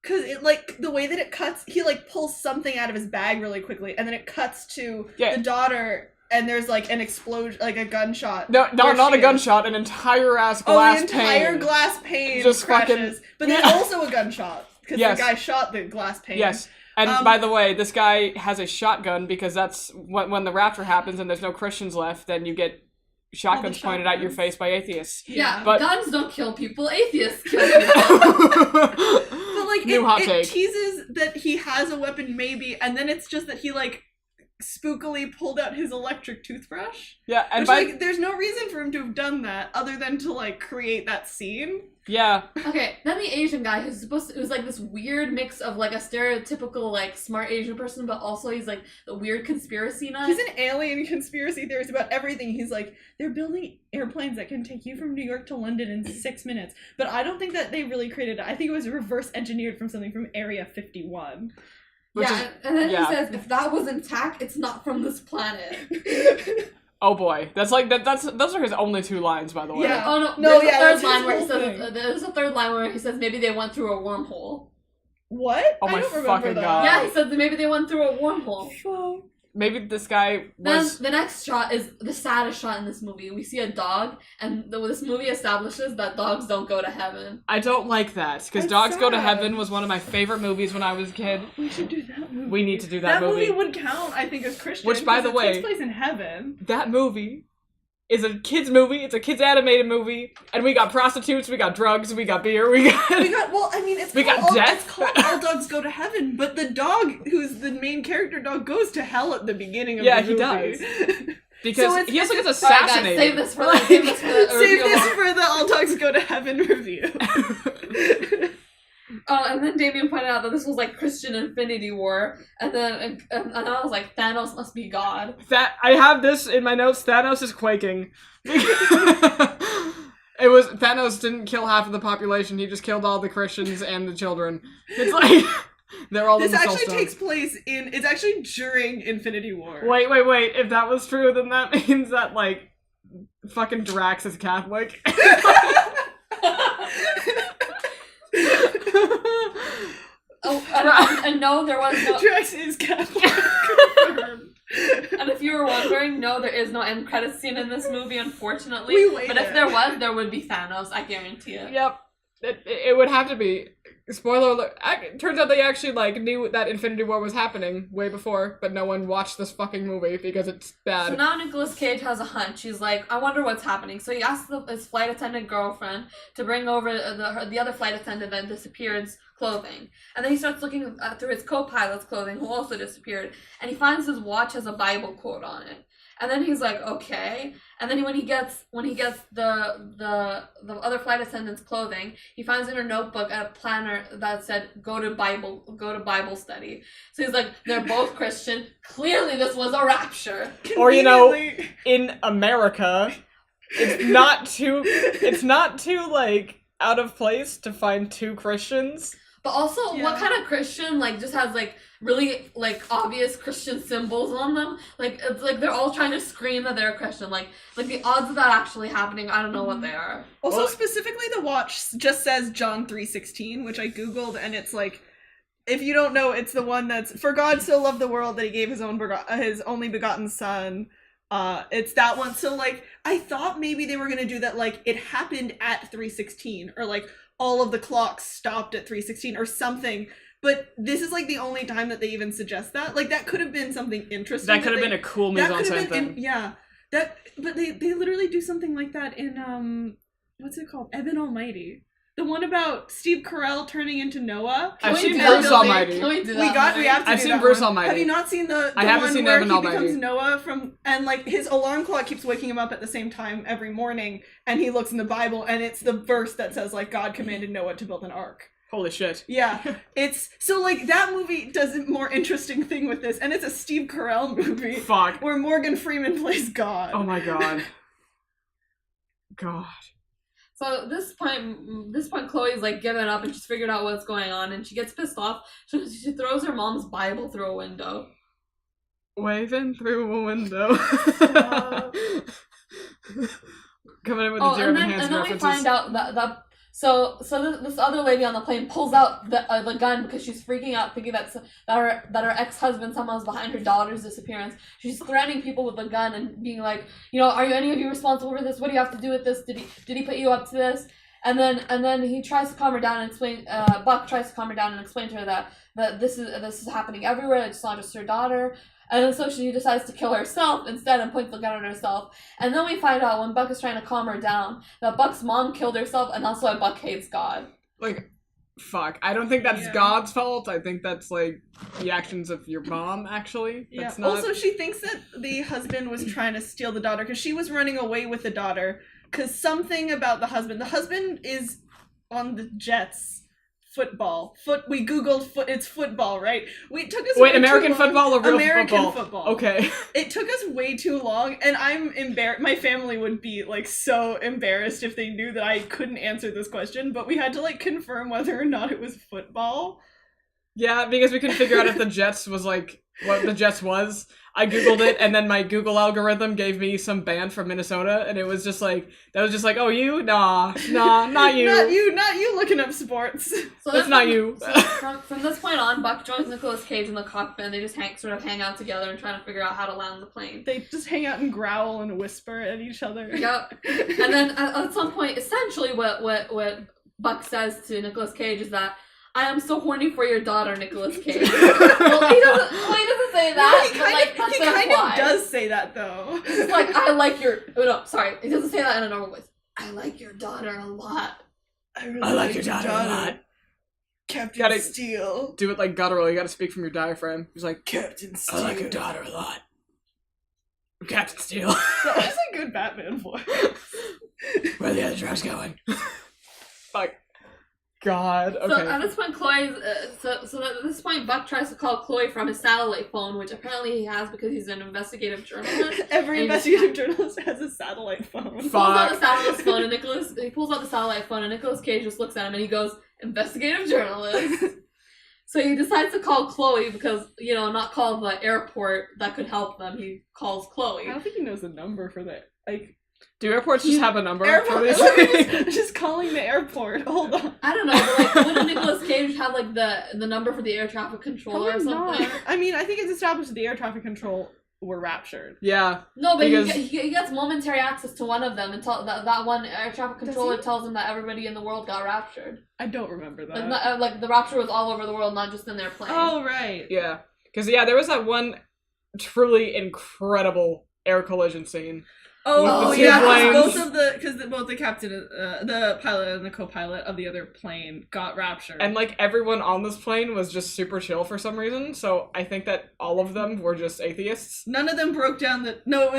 Cause it like the way that it cuts, he like pulls something out of his bag really quickly, and then it cuts to Yeah. the daughter, and there's like an explosion, like a gunshot. No, where not she a is. gunshot. An entire ass glass the entire pane. glass pane Just crashes, fucking- but then Yeah. also a gunshot because Yes. the guy shot the glass pane. Yes. And by the way, this guy has a shotgun because that's when the rapture happens and there's no Christians left, then you get shotguns pointed at your shotguns. face by atheists. Yeah, but- guns don't kill people, atheists kill people. But like New hot it take. teases that he has a weapon maybe, and then it's just that he like spookily pulled out his electric toothbrush. Yeah, and Which, by like, there's no reason for him to have done that other than to like create that scene. yeah, Okay, then the Asian guy who's like this weird mix of like a stereotypical like smart Asian person, but also he's like the weird conspiracy nut. He's an alien conspiracy theorist about everything. He's like, they're building airplanes that can take you from New York to London in 6 minutes. But I don't think that they really created it. I think it was reverse engineered from something from Area 51. which yeah, is and then yeah. he says if that was intact, it's not from this planet. oh boy, that's like those are his only two lines, by the way. Yeah. Oh no, No, there's yeah, a third that's his line where he whole says thing. there's a third line where he says maybe they went through a wormhole. What? Oh my I don't remember fucking that. God. Yeah, he said that maybe they went through a wormhole. Well, Maybe this guy Then was. the next shot is the saddest shot in this movie. We see a dog, and this movie establishes that dogs don't go to heaven. I don't like that because That's Dogs Go to sad. Heaven was one of my favorite movies when I was a kid. we should do that movie. We need to do that movie. That movie would count, I think, as Christian. Which, by the because it way- takes place in heaven. That movie is a kids movie. It's a kids animated movie, and we got prostitutes, we got drugs, we got beer, we got. We got well. I mean, it's We called got all, death. It's called All Dogs Go to Heaven, but the dog, who's the main character dog, goes to hell at the beginning of Yeah, the he movie. Because So it's- he also gets All right, guys, assassinated. save this for the save this for the Save review. this for the All Dogs Go to Heaven review. Oh, and then Damien pointed out that this was like Christian Infinity War, and then and I was like, Thanos must be God. That I have this in my notes. Thanos is quaking. It was Thanos didn't kill half of the population. He just killed all the Christians and the children. It's like they're all This in the actually Soul takes Stone. place in. It's actually during Infinity War. Wait. If that was true, then that means that like fucking Drax is Catholic. Oh, and no, there was no. Drax is Catholic. Confirmed. And if you were wondering, no, there is no end credits scene in this movie, unfortunately. We waited. But if there was, there would be Thanos. I guarantee it. Yep. It would have to be. Spoiler alert. Turns out they actually like knew that Infinity War was happening way before, but no one watched this fucking movie because it's bad. So now Nicolas Cage has a hunch. He's like, I wonder what's happening. So he asks his flight attendant girlfriend to bring over the other flight attendant that disappeared's clothing. And then he starts looking through his co-pilot's clothing, who also disappeared. And he finds his watch has a Bible quote on it. And then he's like, okay. And then when he gets the other flight attendant's clothing, he finds in her notebook a planner that said go to Bible study. So he's like, they're both Christian. Clearly this was a rapture. Or, you know, Conveniently- in America, it's not too like out of place to find two Christians. But also, what kind of Christian, like, just has, like, really, like, obvious Christian symbols on them? Like, it's like they're all trying to scream that they're a Christian. Like the odds of that actually happening, I don't know what they are. Also, specifically, the watch just says John 3:16, which I googled, and it's like, if you don't know, it's the one that's, for God so loved the world that he gave his only begotten son. It's that one. So, like, I thought maybe they were gonna do that, like, it happened at 3:16, or, like, all of the clocks stopped at 3:16 or something, but this is like the only time that they even suggest that. Like, that could have been something interesting. That could have been a cool mise-en-scène thing. But they literally do something like that in what's it called? Evan Almighty. The one about Steve Carell turning into Noah. I've seen Bruce Almighty. We have to I've do seen that Bruce one. Almighty. Have you not seen the I haven't one seen where Evan he Almighty. becomes Noah and like his alarm clock keeps waking him up at the same time every morning, and he looks in the Bible and it's the verse that says like God commanded Noah to build an ark. Holy shit. Yeah. It's so like that movie does a more interesting thing with this, and it's a Steve Carell movie. Fuck. Where Morgan Freeman plays God. Oh my god. God. So at this point, Chloe's like given up and she's figured out what's going on, and she gets pissed off. So she throws her mom's Bible through a window. Waving through a window. Coming in with the Jeremy Hansen and then references. we find out that this other lady on the plane pulls out the gun because she's freaking out, thinking that her ex-husband somehow is behind her daughter's disappearance. She's threatening people with a gun and being like, are any of you responsible for this? What do you have to do with this? Did he put you up to this? And then he tries to calm her down and explain. Buck tries to calm her down and explain to her that this is happening everywhere. It's not just her daughter. And then so she decides to kill herself instead and points the gun at herself. And then we find out when Buck is trying to calm her down that Buck's mom killed herself, and that's why Buck hates God. Like, fuck. I don't think that's God's fault. I think that's, like, the actions of your mom, actually. That's not... Also, she thinks that the husband was trying to steal the daughter because she was running away with the daughter because something about the husband is on the Jets. Football. We googled it's football, right? Wait, American football or real American football? Okay. It took us way too long, and I'm embarrassed. My family would be, like, so embarrassed if they knew that I couldn't answer this question, but we had to, like, confirm whether or not it was football. Yeah, because we couldn't figure out if the Jets was, like, what the Jets was. I googled it, and then my Google algorithm gave me some band from Minnesota, and it was just like, oh, you? Nah, not you. Not you looking up sports. So that's not you. So from this point on, Buck joins Nicolas Cage in the cockpit, and they just hang out together and trying to figure out how to land the plane. They just hang out and growl and whisper at each other. Yep. And then at some point, essentially what Buck says to Nicolas Cage is that, I am so horny for your daughter, Nicolas Cage. Well, he doesn't say that. No, he kind of does say that, though. He's like, I like your... Oh, no, sorry. He doesn't say that in a normal voice. I like your daughter a lot. I like your daughter a lot. Captain Steele. Do it like guttural. You gotta speak from your diaphragm. He's like, Captain Steele. I like your daughter a lot. I'm Captain Steele. That was a good Batman voice. Where are the other drugs going? Fuck. God. Okay. So at this point, at this point, Buck tries to call Chloe from his satellite phone, which apparently he has because he's an investigative journalist. Every investigative journalist has a satellite phone. He pulls out the satellite phone, and Nicolas Cage just looks at him and he goes, "Investigative journalist." So he decides to call Chloe because, not call the airport that could help them. He calls Chloe. I don't think he knows the number for that. Like. Do airports just have a number? Just calling the airport. Hold on. I don't know, but like, wouldn't Nicolas Cage have like the number for the air traffic controller or something? Not. I mean, I think it's established that the air traffic control were raptured. Yeah. No, but he gets momentary access to one of them until that one air traffic controller tells him that everybody in the world got raptured. I don't remember that. Like the rapture was all over the world, not just in their plane. Oh, right. Yeah. Because, there was that one truly incredible air collision scene. Because both the captain, the pilot and the co-pilot of the other plane got raptured. And, like, everyone on this plane was just super chill for some reason, so I think that all of them were just atheists. None of them broke down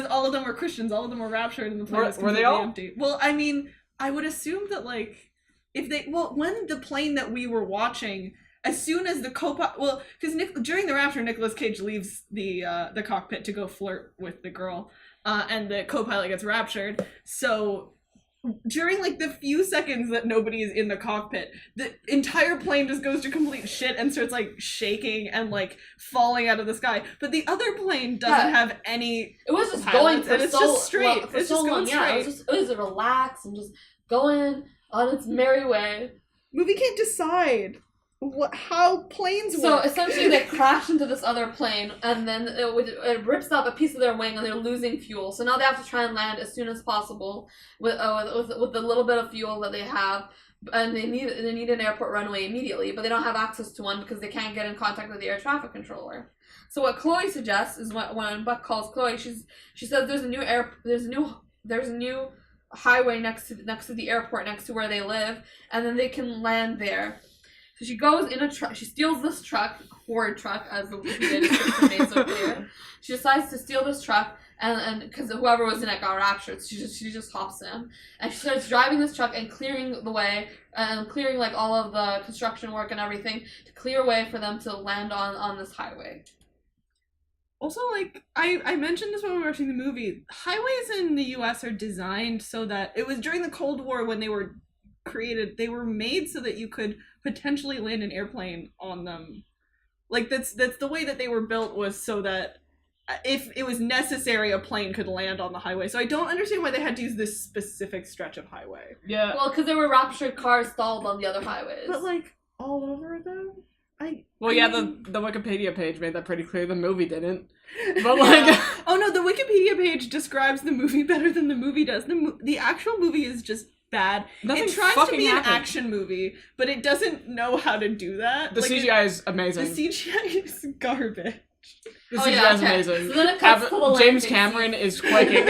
all of them were Christians, all of them were raptured, and the plane was completely empty. Well, I mean, I would assume that, like, when the plane that we were watching, as soon as the co-pilot, because during the rapture, Nicolas Cage leaves the cockpit to go flirt with the girl. and the co-pilot gets raptured. So during like the few seconds that nobody is in the cockpit, the entire plane just goes to complete shit and starts like shaking and like falling out of the sky. But the other plane doesn't have any. It was just pilots, going for and it's so just straight. Well, for it's so just long. going Yeah, straight. it was relaxed and just going on its merry way. Movie can't decide how planes So work. essentially, they crash into this other plane, and then it rips up a piece of their wing, and they're losing fuel. So now they have to try and land as soon as possible with the little bit of fuel that they have, and they need an airport runway immediately, but they don't have access to one because they can't get in contact with the air traffic controller. So what Chloe suggests is when Buck calls Chloe, she says there's a new highway next to the airport next to where they live, and then they can land there. So she goes in a truck. She steals this truck, Ford truck, as the movie description made so clear. She decides to steal this truck, and because whoever was in it got raptured, so she just hops in, and she starts driving this truck and clearing the way, and clearing like all of the construction work and everything to clear a way for them to land on this highway. Also, like, I mentioned this when we were watching the movie, highways in the US are designed so that, it was during the Cold War when they were created, they were made so that you could potentially land an airplane on them. Like, that's the way that they were built, was so that if it was necessary, a plane could land on the highway. So I don't understand why they had to use this specific stretch of highway. Yeah. Well, because there were raptured cars stalled on the other highways. But, like, all over them? The Wikipedia page made that pretty clear. The movie didn't. But like, oh no, the Wikipedia page describes the movie better than the movie does. The actual movie is just bad. Nothing it tries to fucking be happened. an action movie, but it doesn't know how to do that. The CGI is amazing. The CGI is garbage. The Oh, CGI yeah, is okay. amazing. So then it cuts to the James landing Cameron scene. is quaking.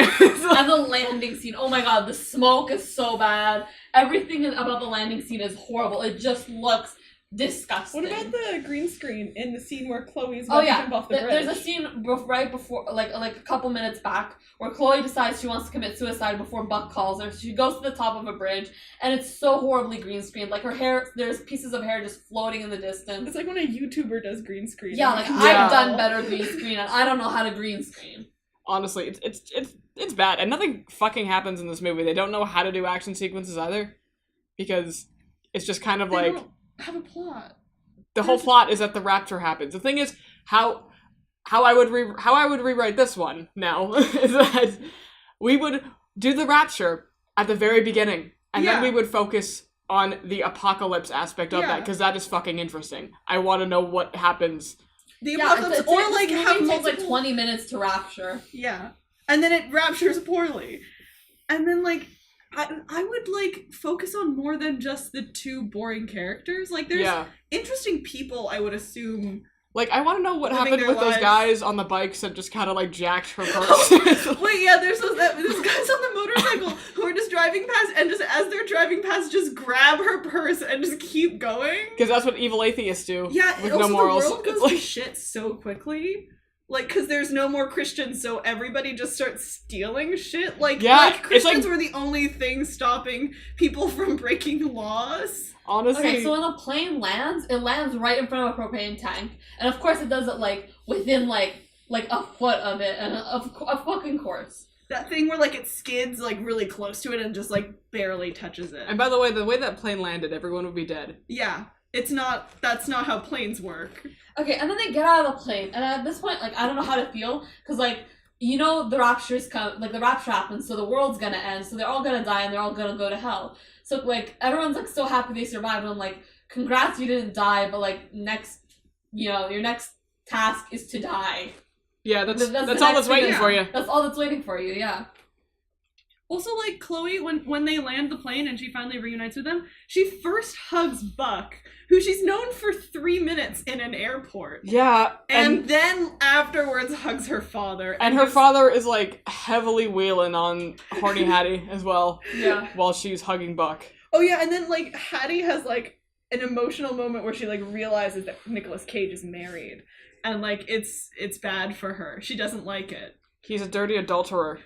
And the landing scene, oh my god, the smoke is so bad. Everything about the landing scene is horrible. It just looks disgusting. What about the green screen in the scene where Chloe's Oh about to yeah, jump off the bridge? there's a scene right before, like a couple minutes back, where Chloe decides she wants to commit suicide before Buck calls her. She goes to the top of a bridge, and it's so horribly green screened. Like, her hair, there's pieces of hair just floating in the distance. It's like when a YouTuber does green screen. Yeah, like, I've done better green screen, and I don't know how to green screen. Honestly, it's bad, and nothing fucking happens in this movie. They don't know how to do action sequences either, because it's just kind of They like don't have a plot. the whole plot is that the rapture happens. The thing is, how I would rewrite this one now is that we would do the rapture at the very beginning, and then we would focus on the apocalypse aspect of that, because that is fucking interesting. I want to know what happens. The apocalypse, it's or like like this have movie takes multiple. like 20 minutes to rapture. Yeah, and then it raptures poorly, and then like. I would, like, focus on more than just the two boring characters. Like, there's interesting people, I would assume. Like, I want to know what Living happened their with those lives. guys on the bikes that just kind of, like, jacked her purse. Wait, yeah, there's those guys on the motorcycle who are just driving past, and just as they're driving past, just grab her purse and just keep going. Because that's what evil atheists do. Yeah, with also no morals. the world goes It's like, to shit so quickly. Like, because there's no more Christians, so everybody just starts stealing shit. Like, Christians were the only thing stopping people from breaking laws. honestly, Okay, so when the plane lands, it lands right in front of a propane tank. And of course it does it, like, within, like a foot of it, and a fucking course. That thing where, like, it skids, like, really close to it and just, like, barely touches it. and by the way that plane landed, everyone would be dead. Yeah. That's not how planes work. Okay, and then they get out of the plane, and at this point, like, I don't know how to feel, because, like, you know the rapture's come, like, the rapture happens, so the world's gonna end, so they're all gonna die, and they're all gonna go to hell. So, like, everyone's, like, so happy they survived, and I'm like, congrats, you didn't die, but, like, your next task is to die. Yeah, that's the all next that's waiting thing- for you. That's all that's waiting for you, yeah. Also, like, Chloe, when they land the plane and she finally reunites with them, she first hugs Buck, who she's known for 3 minutes in an airport. Yeah, And then afterwards hugs her father. and her just- father is like heavily wheeling on Horny Hattie as well. Yeah. While she's hugging Buck. Oh yeah, and then, like, Hattie has, like, an emotional moment where she, like, realizes that Nicolas Cage is married. And, like, it's bad for her. She doesn't like it. He's a dirty adulterer.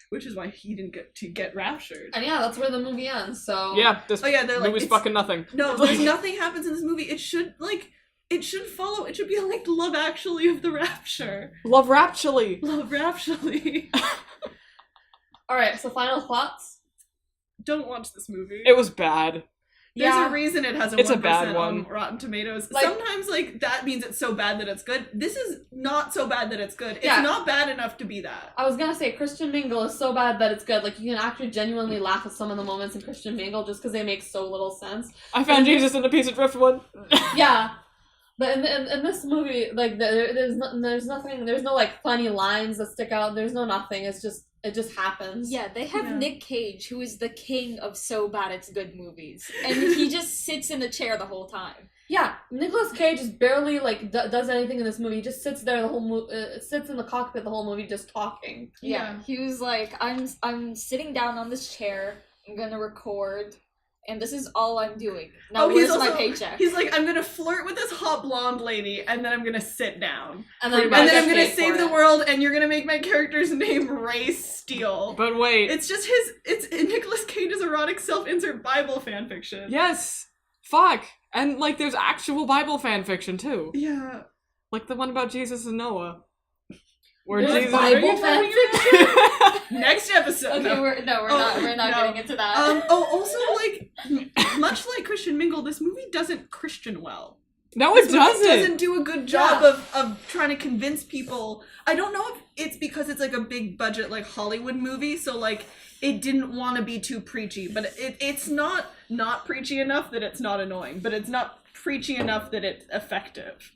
Which is why he didn't get to get raptured. And yeah, that's where the movie ends, so... Yeah, this Oh yeah, they're like, movie's it's- fucking nothing. No, there's nothing happens in this movie. It should, like, it should follow. It should be like Love Actually of the Rapture. Love Rapturely. Love Rapturely. Alright, so final thoughts? Don't watch this movie. It was bad. There's a reason it has a 1% It's a bad one. on Rotten Tomatoes. Like- Sometimes, like, that means it's so bad that it's good. This is not so bad that it's good. It's Yeah. not bad enough to be that. I was gonna say Christian Mingle is so bad that it's good. Like, you can actually genuinely laugh at some of the moments in Christian Mingle just because they make so little sense. I found Jesus in a piece of driftwood. Yeah. But in this movie, like, there's nothing, there's no, like, funny lines that stick out. There's no nothing. It just happens. Yeah, they have Yeah. Nick Cage, who is the king of so bad it's good movies, and he just sits in the chair the whole time. Yeah, Nicolas Cage is barely, like, does anything in this movie. He just sits there the whole sits in the cockpit the whole movie just talking. Yeah, he was like, I'm sitting down on this chair, I'm gonna record, and this is all I'm doing. Now where's my paycheck? He's like, I'm gonna flirt with this hot blonde lady, and then I'm gonna sit down. And then, And then I'm get gonna paid save for the it. world, and you're gonna make my character's name Ray Steele. But wait. It's just it's Nicolas Cage's erotic self-insert Bible fanfiction. Yes. Fuck. And, like, there's actual Bible fanfiction, too. Yeah. Like the one about Jesus and Noah. Where There's Jesus... Bible fanfiction? Next episode. Okay, No. we're not no. getting into that. Also, like, much like Christian Mingle, this movie doesn't Christian well. No, This it movie doesn't. doesn't do a good job of trying to convince people. I don't know if it's because it's like a big budget like Hollywood movie, so like it didn't want to be too preachy, but it's not preachy enough that it's not annoying, but it's not preachy enough that it's effective.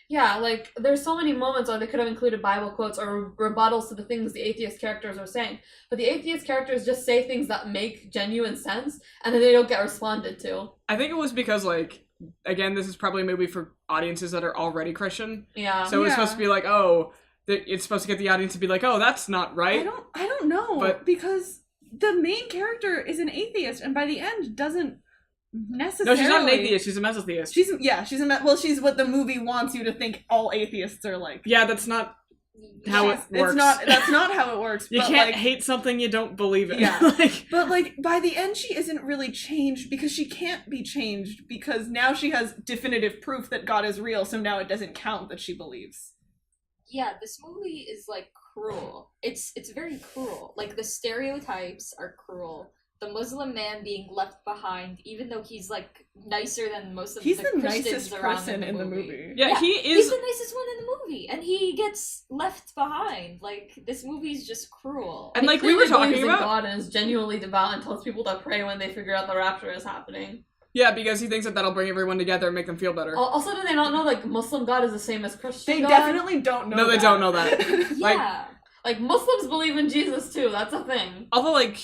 Yeah, like, there's so many moments where they could have included Bible quotes or rebuttals to the things the atheist characters are saying. But the atheist characters just say things that make genuine sense, and then they don't get responded to. I think it was because, like, again, this is probably a movie for audiences that are already Christian. Yeah. So it's Yeah. supposed to be like, oh, it's supposed to get the audience to be like, oh, that's not right. I don't know, But- because the main character is an atheist, and by the end doesn't necessarily. No, she's not an atheist. She's a mesotheist. She's what the movie wants you to think all atheists are like. Yeah, that's not how it works. That's not how it works. You but can't like, hate something you don't believe in. Yeah. Like, But like by the end, she isn't really changed because she can't be changed because now she has definitive proof that God is real. So now it doesn't count that she believes. Yeah, this movie is like cruel. It's very cruel. Like the stereotypes are cruel. The Muslim man being left behind, even though he's like nicer than most of He's the the Christians nicest around person in the movie. yeah, he He's is. the nicest one in the movie, and he gets left behind. Like this movie's just cruel. And He like we were clearly talking believes in about. God and is genuinely devout and tells people to pray when they figure out the rapture is happening. Yeah, because he thinks that that'll bring everyone together and make them feel better. Also, do they not know, like, Muslim God is the same as Christian They God? definitely don't know. No, they that. don't know that. Yeah. Like, Muslims believe in Jesus, too. That's a thing. Although, like,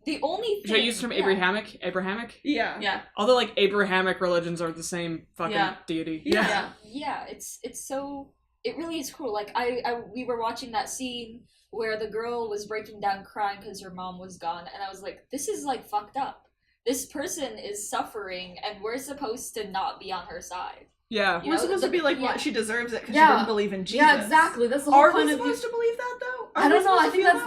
The only thing. should I use the term yeah. Abrahamic? Abrahamic? Yeah. Yeah. Although, like, Abrahamic religions are the same fucking Yeah. deity. Yeah. Yeah, it's so. It really is cruel. Like we were watching that scene where the girl was breaking down crying because her mom was gone, and I was like, this is like fucked up. This person is suffering, and we're supposed to not be on her side. Yeah. You We're know, supposed to be like, yeah. what? She deserves it because Yeah. she didn't believe in Jesus. Yeah, exactly. That's the whole Are we point of supposed to believe that though? I don't know. I think that's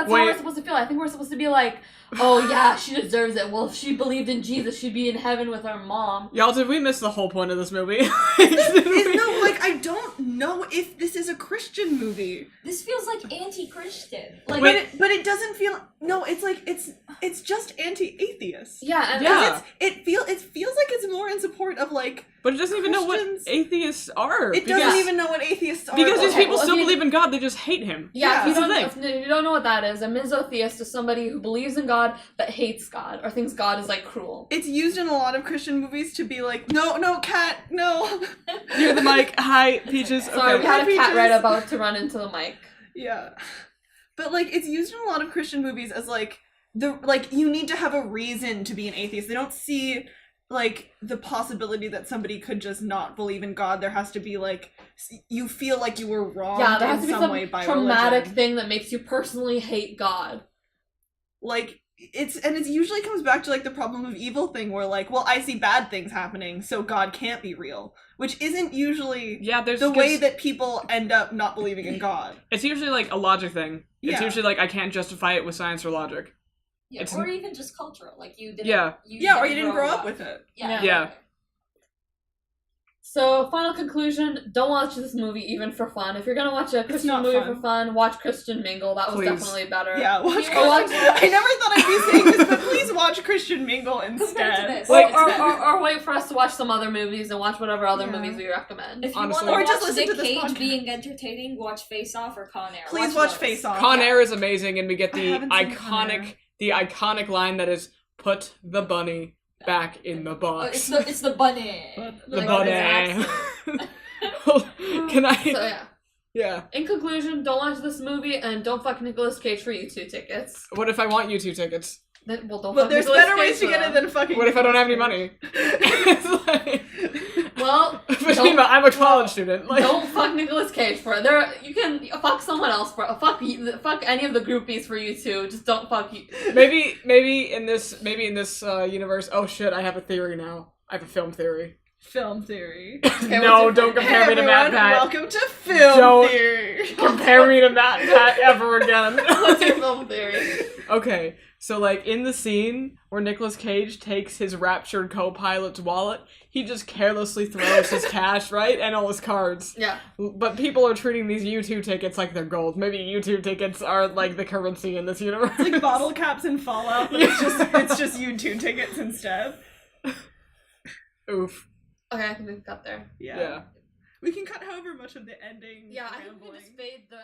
how Wait. we're supposed to feel. I think we're supposed to be like, oh yeah, she deserves it. Well, if she believed in Jesus, she'd be in heaven with her mom. Y'all, did we miss the whole point of this movie? No, like I don't know if this is a Christian movie. This feels like anti-Christian. Like Wait. But it doesn't feel. No, it's like it's just anti-atheist. Yeah, and Yeah. It feels like it's more in support of like. But it doesn't even know what Christians- atheists are. It because, doesn't even know what atheists are. Because these Okay, people well, still if you- believe in God, they just hate him. Yeah, Yeah, if you don't know what that is, a misotheist is somebody who believes in God but hates God or thinks God is like cruel. It's used in a lot of Christian movies to be like, no, cat, no. Near the mic. Hi, Peaches. Sorry, we Okay. had a cat Peaches. right about to run into the mic. Yeah. But like it's used in a lot of Christian movies as like you need to have a reason to be an atheist. They don't see like the possibility that somebody could just not believe in God. There has to be like you feel like you were wronged Yeah, there has in to be some way some by traumatic religion. thing that makes you personally hate God. Like it's usually comes back to like the problem of evil thing where like, well, I see bad things happening, so God can't be real, which isn't usually Yeah, there's the way 'cause that people end up not believing in God. it's usually like a logic thing. It's Yeah. usually like I can't justify it with science or logic. yeah, it's- or even just cultural. Like you didn't. Yeah. Yeah, or you didn't grow up with it. Yeah. Yeah. So, final conclusion, don't watch this movie even for fun. If you're gonna watch a Christian not movie fun. for fun, watch Christian Mingle. That was Please. definitely better. Yeah, watch Or watch- I never thought I'd be saying this, but please watch Christian Mingle Compared to instead. this. Or, It's or, better. or wait for us to watch some other movies and watch whatever other Yeah. movies we recommend. If you Honestly. want Or to just watch listen to Nick this Cage podcast. being entertaining, watch Face Off or Con Air. Please watch those. Face Off. Con Yeah. Air is amazing, and we get I the haven't seen Con Air. iconic line that is, "Put the bunny back in the Oh, box." it's the bunny. The Like, bunny. his Can I? So yeah. Yeah. In conclusion, don't watch this movie and don't fuck Nicolas Cage for U2 tickets. What if I want U2 tickets? Then, well, don't But fuck there's Nicolas better Cage ways to for get it them. than fucking. What if I don't have any Nicolas money? Cage. It's like, Well, I'm a college student. Like, don't fuck Nicolas Cage for it. You can fuck someone else for it. Fuck any of the groupies for U2. Just don't fuck you. maybe in this universe. Oh shit! I have a theory now. I have a film theory. Film theory. Okay, No, what's your don't favorite? compare me to Matt everyone, Pat. welcome to Film Don't- Theory. Compare me to Matt Pat ever again. What's your film theory? Okay, so like in the scene where Nicolas Cage takes his raptured co-pilot's wallet, he just carelessly throws his cash, right? And all his cards. Yeah. But people are treating these U2 tickets like they're gold. Maybe U2 tickets are like the currency in this universe. It's like bottle caps in Fallout, but it's just U2 tickets instead. Oof. Okay, I think we've got there. Yeah. Yeah. We can cut however much of the ending. Yeah, I think we rambling. just fade the